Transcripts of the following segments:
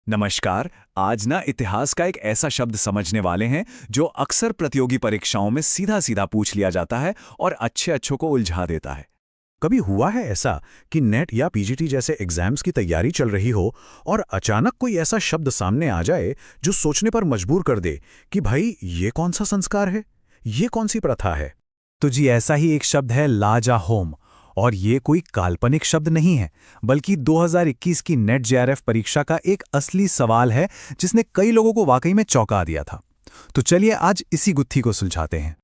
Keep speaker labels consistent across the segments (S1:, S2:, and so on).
S1: नमस्कार। आज ना इतिहास का एक ऐसा शब्द समझने वाले हैं जो अक्सर प्रतियोगी परीक्षाओं में सीधा सीधा पूछ लिया जाता है और अच्छे अच्छों को उलझा देता है।
S2: कभी हुआ है ऐसा कि नेट या पीजीटी जैसे एग्जाम्स की तैयारी चल रही हो और अचानक कोई ऐसा शब्द सामने आ जाए जो सोचने पर मजबूर कर दे कि भाई ये कौन सा संस्कार है, ये कौन सी प्रथा है?
S3: तो जी ऐसा ही एक शब्द है लाजा होम। और ये कोई काल्पनिक शब्द नहीं है, बल्कि 2021 की नेट जेआरएफ परीक्षा का एक असली सवाल है जिसने कई लोगों को वाकई में चौंका दिया था। तो चलिए आज इसी गुत्थी को सुलझाते हैं।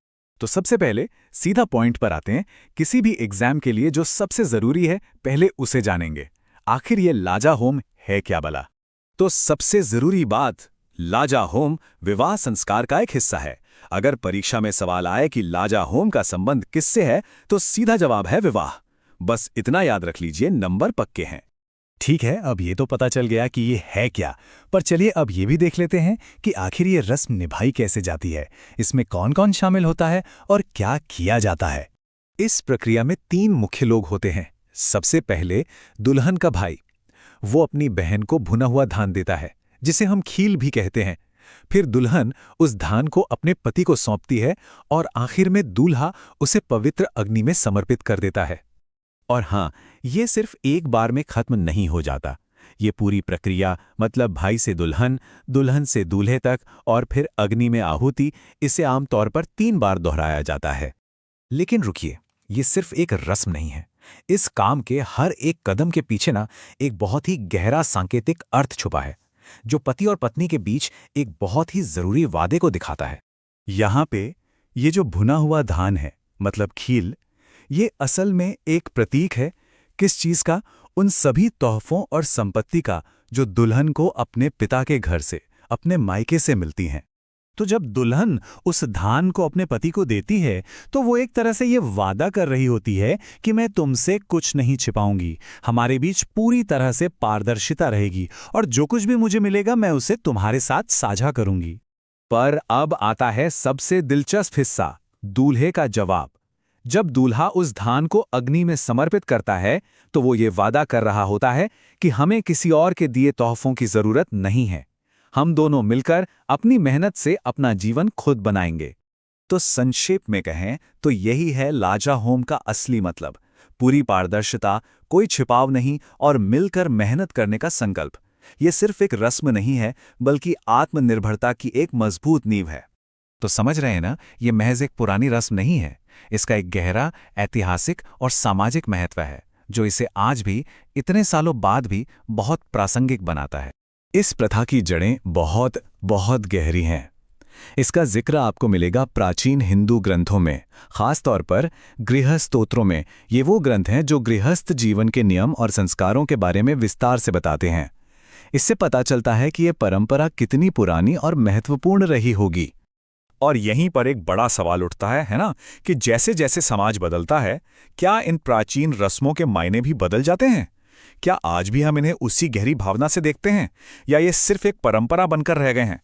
S1: तो सबसे पहले सीधा पॉइंट पर आते हैं। किसी भी एग्जाम के लिए जो सबसे जरूरी है पहले उसे जानेंगे। आखिर ये लाजा होम है क्या भला? तो सबसे जरूरी बात, लाजा होम विवाह संस्कार का एक हिस्सा है। अगर परीक्षा में सवाल आए कि लाजा होम का संबंध किससे है तो सीधा जवाब है विवाह। बस इतना याद रख लीजिए, नंबर पक्के हैं।
S3: ठीक है, अब ये तो पता चल गया कि ये है क्या, पर चलिए अब ये भी देख लेते हैं कि आखिर ये रस्म निभाई कैसे जाती है, इसमें कौन कौन शामिल होता है और क्या किया जाता है।
S1: इस प्रक्रिया में 3 मुख्य लोग होते हैं। सबसे पहले दुल्हन का भाई, वो अपनी बहन को भुना हुआ धान देता है जिसे हम खील भी कहते हैं। फिर दुल्हन उस धान को अपने पति को सौंपती है और आखिर में दूल्हा उसे पवित्र अग्नि में समर्पित कर देता है।
S3: और हाँ, ये सिर्फ एक बार में खत्म नहीं हो जाता। ये पूरी प्रक्रिया मतलब भाई से दुल्हन, दुल्हन से दूल्हे तक और फिर अग्नि में आहुति, इसे आमतौर पर 3 बार दोहराया जाता है। लेकिन रुकिए, ये सिर्फ एक रस्म नहीं है। इस काम के हर एक कदम के पीछे ना एक बहुत ही गहरा सांकेतिक अर्थ छुपा है, जो पति और पत्नी के बीच एक बहुत ही जरूरी वादे को दिखाता है। यहाँ पे ये जो भुना हुआ धान है मतलब खील, ये असल में एक प्रतीक है किस चीज का? उन सभी तोहफों और संपत्ति का जो दुल्हन को अपने पिता के घर से, अपने मायके से मिलती हैं। तो जब दुल्हन उस धान को अपने पति को देती है तो वो एक तरह से ये वादा कर रही होती है कि मैं तुमसे कुछ नहीं छिपाऊंगी, हमारे बीच पूरी तरह से पारदर्शिता रहेगी और जो कुछ भी मुझे मिलेगा मैं उसे तुम्हारे साथ साझा करूंगी।
S1: पर अब आता है सबसे दिलचस्प हिस्सा, दूल्हे का जवाब। जब दूल्हा उस धान को अग्नि में समर्पित करता है तो वो ये वादा कर रहा होता है कि हमें किसी और के दिए तोहफों की जरूरत नहीं है, हम दोनों मिलकर अपनी मेहनत से अपना जीवन खुद बनाएंगे। तो संक्षेप में कहें तो यही है लाजा होम का असली मतलब। पूरी पारदर्शिता, कोई छिपाव नहीं और मिलकर मेहनत करने का संकल्प। ये सिर्फ एक रस्म नहीं है बल्कि आत्मनिर्भरता की एक मजबूत नींव है। तो समझ रहे हैं ना, ये महज एक पुरानी रस्म नहीं है, इसका एक गहरा ऐतिहासिक और सामाजिक महत्व है जो इसे आज भी इतने सालों बाद भी बहुत प्रासंगिक बनाता है। इस प्रथा की जड़ें बहुत बहुत गहरी हैं। इसका जिक्र आपको मिलेगा प्राचीन हिंदू ग्रंथों में, खास तौर पर गृहस्थ स्तोत्रों में। ये वो ग्रंथ हैं जो गृहस्थ जीवन के नियम और संस्कारों के बारे में विस्तार से बताते हैं। इससे पता चलता है कि ये परंपरा कितनी पुरानी और महत्वपूर्ण रही होगी। और यहीं पर एक बड़ा सवाल उठता है ना, कि जैसे जैसे समाज बदलता है, क्या इन प्राचीन रस्मों के मायने भी बदल जाते हैं? क्या आज भी हम इन्हें उसी गहरी भावना से देखते हैं या ये सिर्फ एक परंपरा बनकर रह गए हैं?